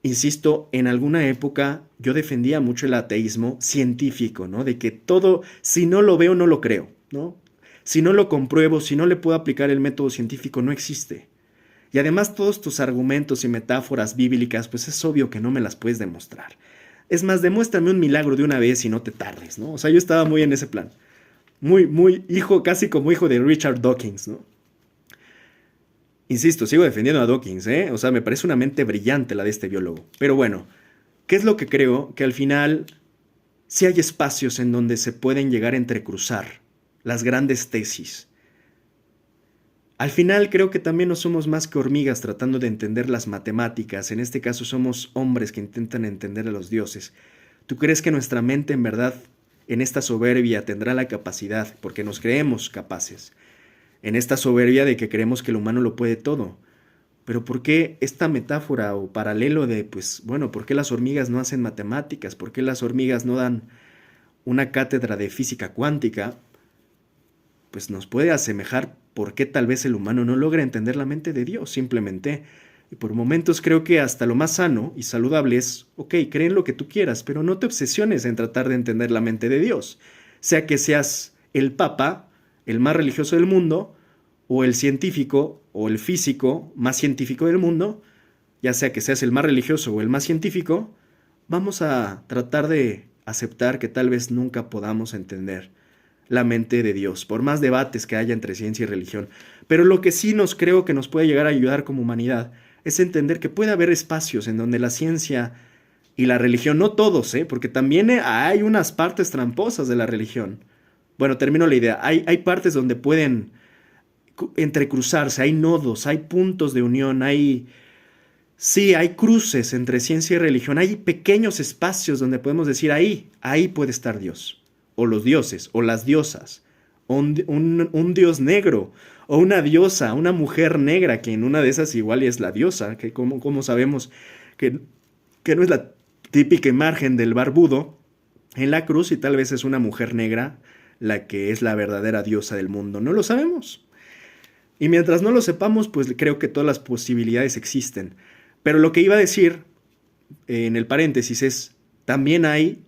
Insisto, en alguna época yo defendía mucho el ateísmo científico, ¿no? De que todo, si no lo veo, no lo creo, ¿no? Si no lo compruebo, si no le puedo aplicar el método científico, no existe. Y además todos tus argumentos y metáforas bíblicas, pues es obvio que no me las puedes demostrar. Es más, demuéstrame un milagro de una vez y no te tardes, ¿no? O sea, yo estaba muy en ese plan. Muy hijo, casi como hijo de Richard Dawkins, ¿no? Insisto, sigo defendiendo a Dawkins, ¿eh? O sea, me parece una mente brillante la de este biólogo. Pero bueno, ¿qué es lo que creo? Que al final sí hay espacios en donde se pueden llegar a entrecruzar las grandes tesis. Al final creo que también no somos más que hormigas tratando de entender las matemáticas. En este caso somos hombres que intentan entender a los dioses. ¿Tú crees que nuestra mente en verdad en esta soberbia tendrá la capacidad, porque nos creemos capaces, en esta soberbia de que creemos que el humano lo puede todo? Pero ¿por qué esta metáfora o paralelo de, pues, bueno, ¿por qué las hormigas no hacen matemáticas? ¿Por qué las hormigas no dan una cátedra de física cuántica? Pues nos puede asemejar por qué tal vez el humano no logra entender la mente de Dios, simplemente. Y por momentos creo que hasta lo más sano y saludable es, ok, cree en lo que tú quieras, pero no te obsesiones en tratar de entender la mente de Dios. Sea que seas el papa, el más religioso del mundo, o el científico, o el físico más científico del mundo, ya sea que seas el más religioso o el más científico, vamos a tratar de aceptar que tal vez nunca podamos entender la mente de Dios, por más debates que haya entre ciencia y religión. Pero lo que sí nos creo que nos puede llegar a ayudar como humanidad es entender que puede haber espacios en donde la ciencia y la religión, no todos, porque también hay unas partes tramposas de la religión. Bueno, termino la idea. Hay partes donde pueden entrecruzarse, hay nodos, hay puntos de unión, sí, hay cruces entre ciencia y religión, hay pequeños espacios donde podemos decir, ahí puede estar Dios, o los dioses, o las diosas, o un dios negro, o una diosa, una mujer negra, que en una de esas igual es la diosa, que como sabemos que no es la típica imagen del barbudo en la cruz, y tal vez es una mujer negra la que es la verdadera diosa del mundo. No lo sabemos. Y mientras no lo sepamos, pues creo que todas las posibilidades existen. Pero lo que iba a decir en el paréntesis es, también hay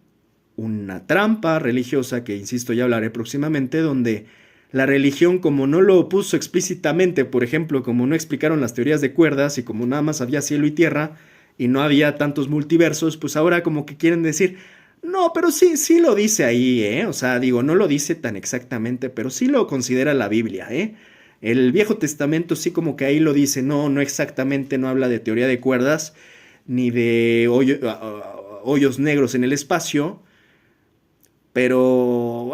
una trampa religiosa, que insisto ya hablaré próximamente, donde la religión, como no lo puso explícitamente, por ejemplo, como no explicaron las teorías de cuerdas y como nada más había cielo y tierra y no había tantos multiversos, pues ahora como que quieren decir, no, pero sí lo dice ahí, o sea, digo, no lo dice tan exactamente, pero sí lo considera la Biblia, El Viejo Testamento sí como que ahí lo dice, no exactamente, no habla de teoría de cuerdas, ni de hoyos negros en el espacio, pero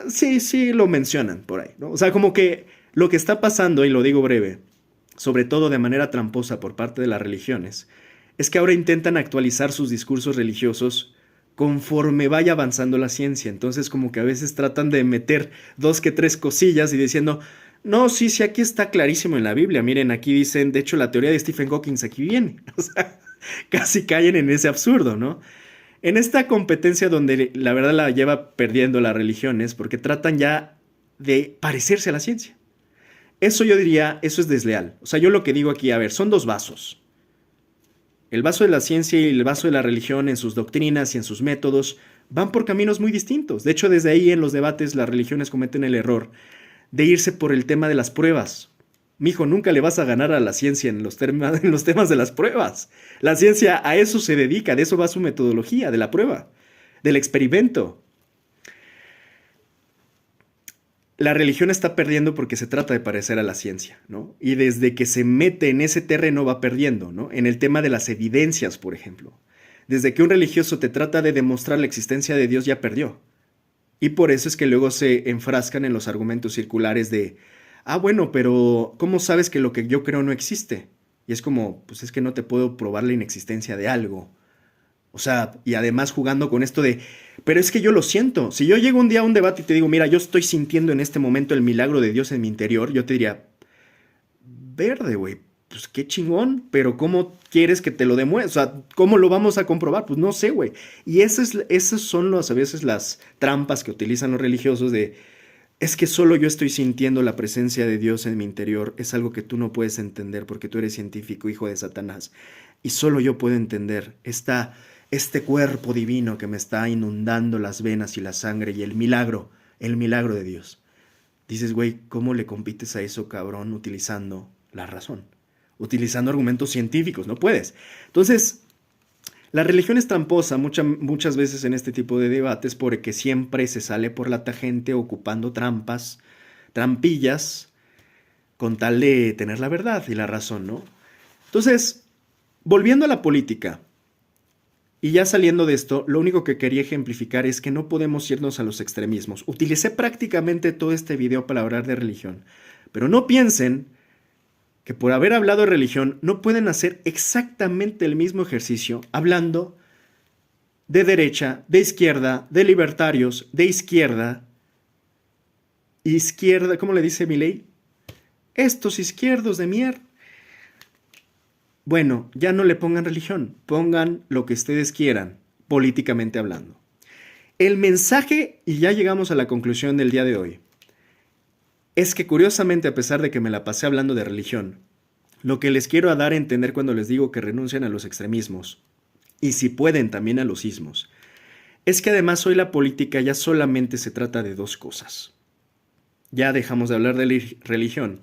sí lo mencionan por ahí, ¿no? O sea, como que lo que está pasando, y lo digo breve, sobre todo de manera tramposa por parte de las religiones, es que ahora intentan actualizar sus discursos religiosos conforme vaya avanzando la ciencia. Entonces como que a veces tratan de meter dos que tres cosillas y diciendo, no, sí, sí, aquí está clarísimo en la Biblia. Miren, aquí dicen, de hecho la teoría de Stephen Hawking aquí viene. O sea, casi caen en ese absurdo, ¿no? En esta competencia donde la verdad la lleva perdiendo las religiones porque tratan ya de parecerse a la ciencia. Eso yo diría, eso es desleal. O sea, yo lo que digo aquí, a ver, son dos vasos. El vaso de la ciencia y el vaso de la religión en sus doctrinas y en sus métodos van por caminos muy distintos. De hecho, desde ahí en los debates las religiones cometen el error de irse por el tema de las pruebas. Mijo, nunca le vas a ganar a la ciencia en los temas de las pruebas. La ciencia a eso se dedica, de eso va su metodología, de la prueba, del experimento. La religión está perdiendo porque se trata de parecer a la ciencia, ¿no? Y desde que se mete en ese terreno va perdiendo, ¿no? En el tema de las evidencias, por ejemplo. Desde que un religioso te trata de demostrar la existencia de Dios, ya perdió. Y por eso es que luego se enfrascan en los argumentos circulares de, ah, bueno, pero ¿cómo sabes que lo que yo creo no existe? Y es como, pues es que no te puedo probar la inexistencia de algo. O sea, y además jugando con esto de, pero es que yo lo siento. Si yo llego un día a un debate y te digo, mira, yo estoy sintiendo en este momento el milagro de Dios en mi interior, yo te diría, verde, güey, pues qué chingón, pero ¿cómo quieres que te lo demuestre? O sea, ¿cómo lo vamos a comprobar? Pues no sé, güey. Y esas son a veces las trampas que utilizan los religiosos de, es que solo yo estoy sintiendo la presencia de Dios en mi interior, es algo que tú no puedes entender porque tú eres científico, hijo de Satanás. Y solo yo puedo entender este cuerpo divino que me está inundando las venas y la sangre y el milagro de Dios. Dices, güey, ¿cómo le compites a eso, cabrón, utilizando la razón? Utilizando argumentos científicos, no puedes. Entonces, la religión es tramposa muchas veces en este tipo de debates porque siempre se sale por la tangente ocupando trampas, trampillas, con tal de tener la verdad y la razón, ¿no? Entonces, volviendo a la política, y ya saliendo de esto, lo único que quería ejemplificar es que no podemos irnos a los extremismos. Utilicé prácticamente todo este video para hablar de religión, pero no piensen que por haber hablado de religión no pueden hacer exactamente el mismo ejercicio hablando de derecha, de izquierda, de libertarios, de izquierda, ¿cómo le dice Milei? Estos izquierdos de mierda. Bueno, ya no le pongan religión, pongan lo que ustedes quieran, políticamente hablando. El mensaje, y ya llegamos a la conclusión del día de hoy, es que curiosamente, a pesar de que me la pasé hablando de religión, lo que les quiero dar a entender cuando les digo que renuncian a los extremismos, y si pueden también a los ismos, es que además hoy la política ya solamente se trata de dos cosas. Ya dejamos de hablar de religión.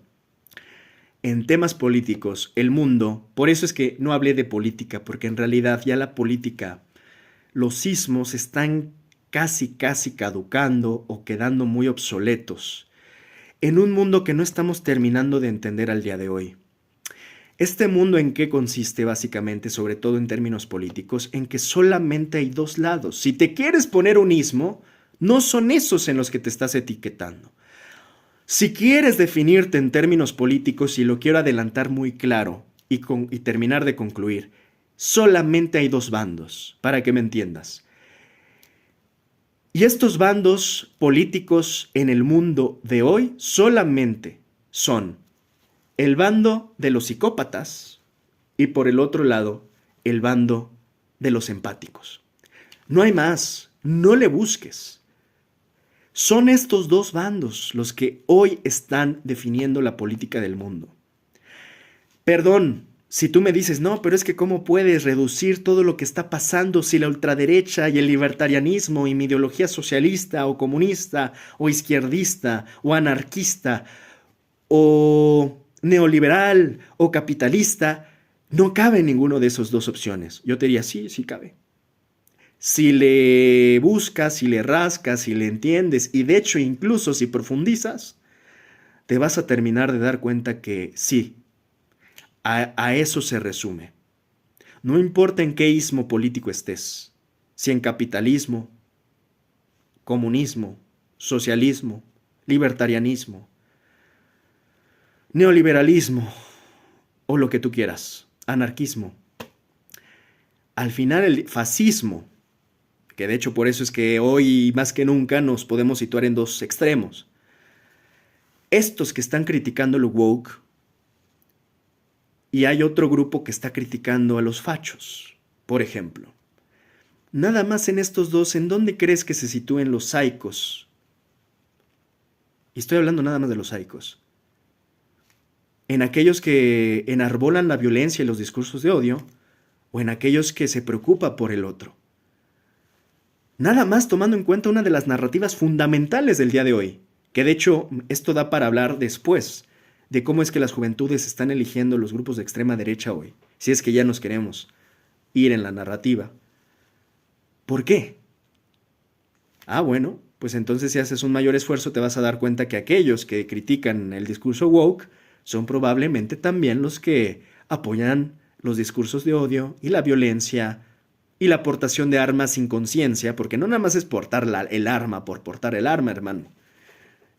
En temas políticos, el mundo, por eso es que no hablé de política, porque en realidad ya la política, los ismos están casi caducando o quedando muy obsoletos en un mundo que no estamos terminando de entender al día de hoy. Este mundo en qué consiste básicamente, sobre todo en términos políticos, en que solamente hay dos lados. Si te quieres poner un ismo, no son esos en los que te estás etiquetando. Si quieres definirte en términos políticos, y lo quiero adelantar muy claro y terminar de concluir, solamente hay dos bandos, para que me entiendas. Y estos bandos políticos en el mundo de hoy solamente son el bando de los psicópatas y por el otro lado, el bando de los empáticos. No hay más, no le busques. Son estos dos bandos los que hoy están definiendo la política del mundo. Perdón, si tú me dices, no, pero es que ¿cómo puedes reducir todo lo que está pasando si la ultraderecha y el libertarianismo y mi ideología socialista o comunista o izquierdista o anarquista o neoliberal o capitalista, no cabe en ninguno de esas dos opciones? Yo te diría, sí, sí cabe. Si le buscas, si le rascas, si le entiendes y de hecho incluso si profundizas, te vas a terminar de dar cuenta que sí, a eso se resume. No importa en qué ismo político estés, si en capitalismo, comunismo, socialismo, libertarianismo, neoliberalismo o lo que tú quieras, anarquismo. Al final el fascismo, que de hecho por eso es que hoy más que nunca nos podemos situar en dos extremos. Estos que están criticando lo woke y hay otro grupo que está criticando a los fachos, por ejemplo. Nada más en estos dos, ¿en dónde crees que se sitúen los saicos? Y estoy hablando nada más de los saicos. ¿En aquellos que enarbolan la violencia y los discursos de odio? ¿O en aquellos que se preocupan por el otro? Nada más tomando en cuenta una de las narrativas fundamentales del día de hoy, que de hecho esto da para hablar después, de cómo es que las juventudes están eligiendo los grupos de extrema derecha hoy, si es que ya nos queremos ir en la narrativa. ¿Por qué? Bueno, pues entonces si haces un mayor esfuerzo te vas a dar cuenta que aquellos que critican el discurso woke son probablemente también los que apoyan los discursos de odio y la violencia y la portación de armas sin conciencia, porque no nada más es portar el arma por portar el arma, hermano.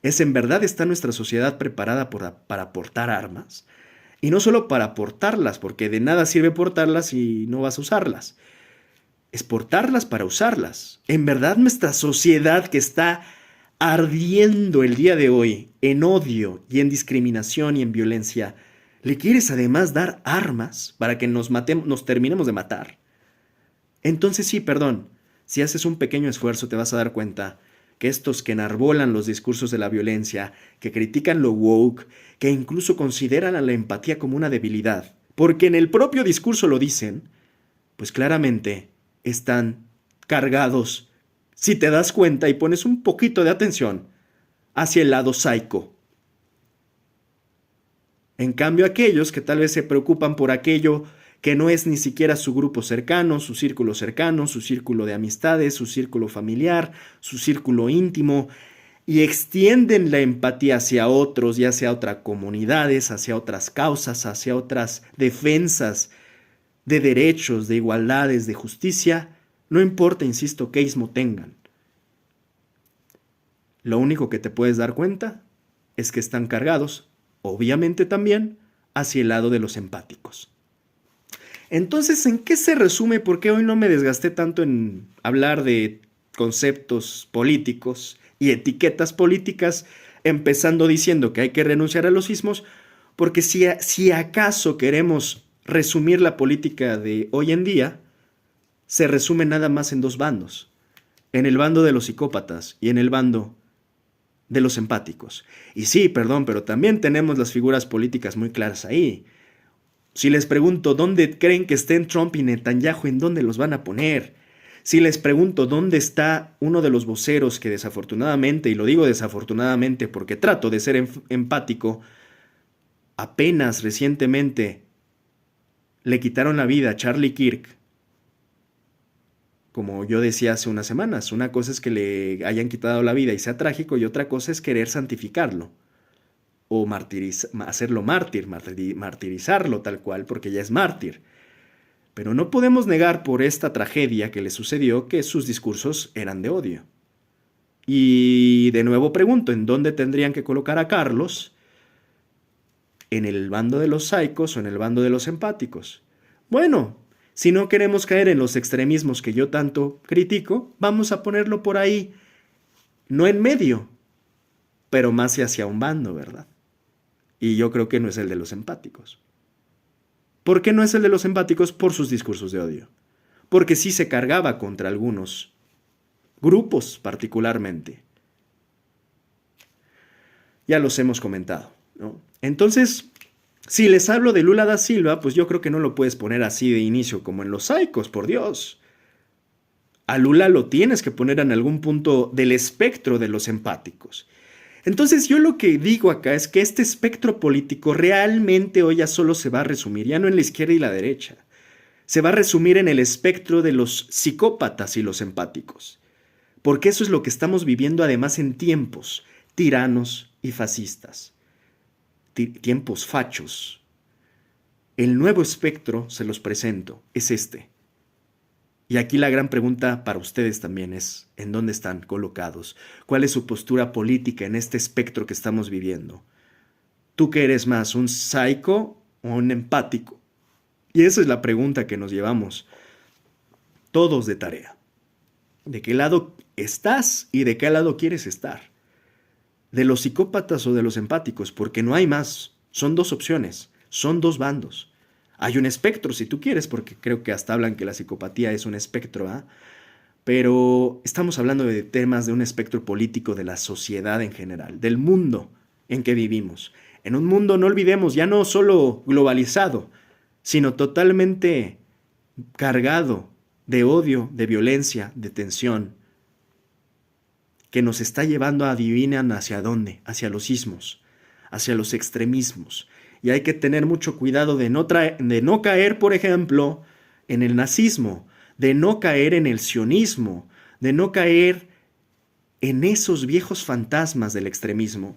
Es en verdad está nuestra sociedad preparada para portar armas. Y no solo para portarlas, porque de nada sirve portarlas si no vas a usarlas. Es portarlas para usarlas. En verdad nuestra sociedad que está ardiendo el día de hoy en odio y en discriminación y en violencia, ¿le quieres además dar armas para que nos terminemos de matar? Entonces sí, perdón, si haces un pequeño esfuerzo te vas a dar cuenta que estos que enarbolan los discursos de la violencia, que critican lo woke, que incluso consideran a la empatía como una debilidad, porque en el propio discurso lo dicen, pues claramente están cargados, si te das cuenta y pones un poquito de atención, hacia el lado psycho. En cambio, aquellos que tal vez se preocupan por aquello que no es ni siquiera su grupo cercano, su círculo de amistades, su círculo familiar, su círculo íntimo, y extienden la empatía hacia otros, ya sea otras comunidades, hacia otras causas, hacia otras defensas de derechos, de igualdades, de justicia, no importa, insisto, qué ismo tengan. Lo único que te puedes dar cuenta es que están cargados, obviamente también, hacia el lado de los empáticos. Entonces, ¿en qué se resume? ¿Por qué hoy no me desgasté tanto en hablar de conceptos políticos y etiquetas políticas, empezando diciendo que hay que renunciar a los ismos? Porque si acaso queremos resumir la política de hoy en día, se resume nada más en dos bandos. En el bando de los psicópatas y en el bando de los empáticos. Y sí, perdón, pero también tenemos las figuras políticas muy claras ahí. Si les pregunto dónde creen que estén Trump y Netanyahu, ¿en dónde los van a poner? Si les pregunto dónde está uno de los voceros que desafortunadamente, y lo digo desafortunadamente porque trato de ser empático, apenas recientemente le quitaron la vida a Charlie Kirk, como yo decía hace unas semanas, una cosa es que le hayan quitado la vida y sea trágico y otra cosa es querer santificarlo. O hacerlo mártir, martirizarlo tal cual, porque ya es mártir. Pero no podemos negar por esta tragedia que le sucedió que sus discursos eran de odio. Y de nuevo pregunto, ¿en dónde tendrían que colocar a Carlos? ¿En el bando de los psicos o en el bando de los empáticos? Bueno, si no queremos caer en los extremismos que yo tanto critico, vamos a ponerlo por ahí, no en medio, pero más hacia un bando, ¿verdad? Y yo creo que no es el de los empáticos. ¿Por qué no es el de los empáticos? Por sus discursos de odio. Porque sí se cargaba contra algunos grupos particularmente. Ya los hemos comentado, ¿no? Entonces, si les hablo de Lula da Silva, pues yo creo que no lo puedes poner así de inicio como en los psicos, por Dios. A Lula lo tienes que poner en algún punto del espectro de los empáticos. Entonces yo lo que digo acá es que este espectro político realmente hoy ya solo se va a resumir, ya no en la izquierda y la derecha, se va a resumir en el espectro de los psicópatas y los empáticos, porque eso es lo que estamos viviendo además en tiempos tiranos y fascistas, tiempos fachos. El nuevo espectro, se los presento, es este. Y aquí la gran pregunta para ustedes también es, ¿en dónde están colocados? ¿Cuál es su postura política en este espectro que estamos viviendo? ¿Tú qué eres más, un psico o un empático? Y esa es la pregunta que nos llevamos todos de tarea. ¿De qué lado estás y de qué lado quieres estar? ¿De los psicópatas o de los empáticos? Porque no hay más. Son dos opciones, son dos bandos. Hay un espectro, si tú quieres, porque creo que hasta hablan que la psicopatía es un espectro, ¿ah? Pero estamos hablando de temas de un espectro político de la sociedad en general, del mundo en que vivimos. En un mundo, no olvidemos, ya no solo globalizado, sino totalmente cargado de odio, de violencia, de tensión, que nos está llevando, adivinan hacia dónde, hacia los ismos, hacia los extremismos. Y hay que tener mucho cuidado de no caer, por ejemplo, en el nazismo, de no caer en el sionismo, de no caer en esos viejos fantasmas del extremismo,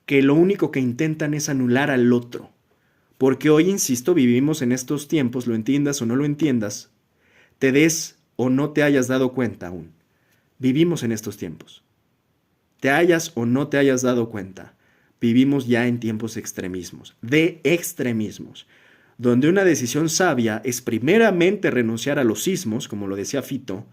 que lo único que intentan es anular al otro. Porque hoy, insisto, vivimos en estos tiempos, lo entiendas o no lo entiendas, te des o no te hayas dado cuenta aún. Vivimos en estos tiempos. Te hayas o no te hayas dado cuenta, vivimos ya en tiempos de extremismos, donde una decisión sabia es primeramente renunciar a los sismos, como lo decía Fito,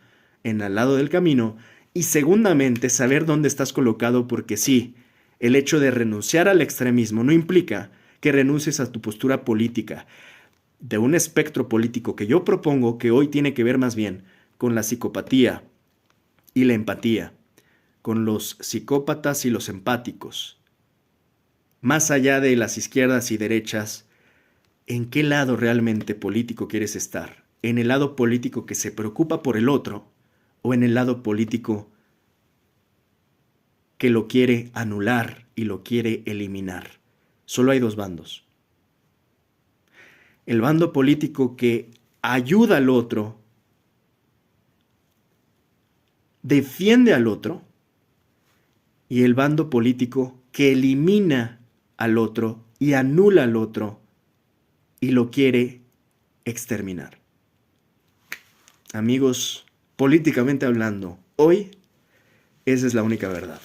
en al lado del camino, y segundamente saber dónde estás colocado, porque sí, el hecho de renunciar al extremismo no implica que renuncies a tu postura política, de un espectro político que yo propongo que hoy tiene que ver más bien con la psicopatía y la empatía, con los psicópatas y los empáticos. Más allá de las izquierdas y derechas, ¿en qué lado realmente político quieres estar? ¿En el lado político que se preocupa por el otro o en el lado político que lo quiere anular y lo quiere eliminar? Solo hay dos bandos. El bando político que ayuda al otro, defiende al otro, y el bando político que elimina al otro y anula al otro y lo quiere exterminar. Amigos, políticamente hablando, hoy esa es la única verdad.